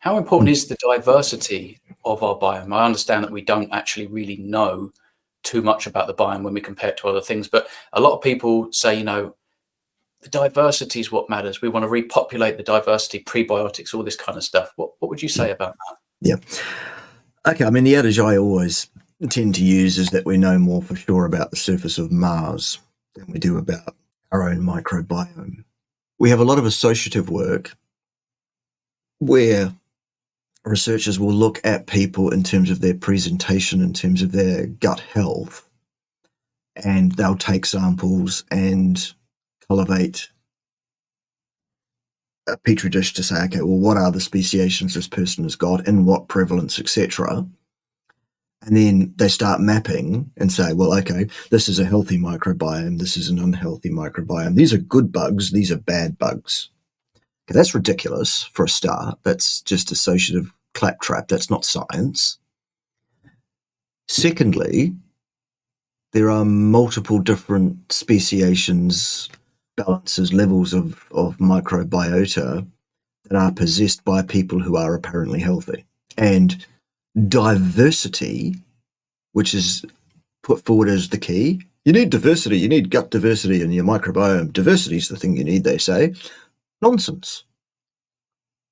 How important is the diversity of our biome? I understand that we don't actually really know too much about the biome when we compare it to other things, but a lot of people say, the diversity is what matters. We want to repopulate the diversity, prebiotics, all this kind of stuff. What would you say about that? Yeah. Okay, I mean, the adage I always tend to use is that we know more for sure about the surface of Mars than we do about our own microbiome. We have a lot of associative work where researchers will look at people in terms of their presentation, in terms of their gut health, and they'll take samples and cultivate a petri dish to say, okay, well, what are the speciations this person has got and what prevalence, etc. And then they start mapping and say, well, okay, this is a healthy microbiome, this is an unhealthy microbiome. These are good bugs, these are bad bugs. Okay, that's ridiculous for a start. That's just associative claptrap. That's not science. Secondly, there are multiple different speciations, balances, levels of microbiota that are possessed by people who are apparently healthy. And diversity, which is put forward as the key. You need diversity, you need gut diversity in your microbiome. Diversity is the thing you need, they say. Nonsense.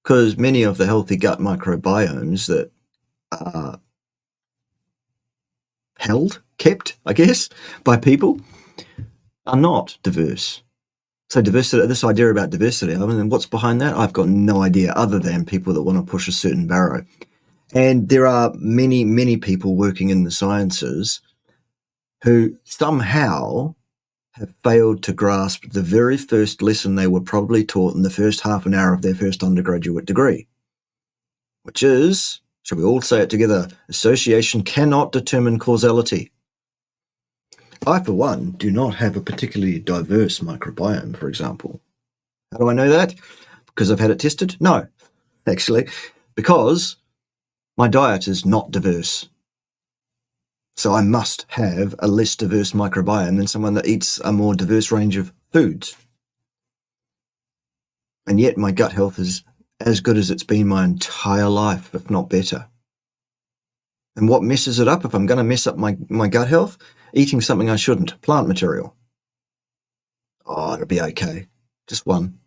Because many of the healthy gut microbiomes that are kept, I guess, by people are not diverse. So diversity, this idea about diversity, I mean, what's behind that? I've got no idea other than people that want to push a certain barrow. And there are many, many people working in the sciences who somehow have failed to grasp the very first lesson they were probably taught in the first half an hour of their first undergraduate degree, which is, shall we all say it together, association cannot determine causality. I, for one, do not have a particularly diverse microbiome, for example. How do I know that? Because I've had it tested? No, actually, because my diet is not diverse. So I must have a less diverse microbiome than someone that eats a more diverse range of foods. And yet my gut health is as good as it's been my entire life, if not better. And what messes it up if I'm going to mess up my gut health? Eating something I shouldn't. Plant material. Oh, it'll be okay. Just one.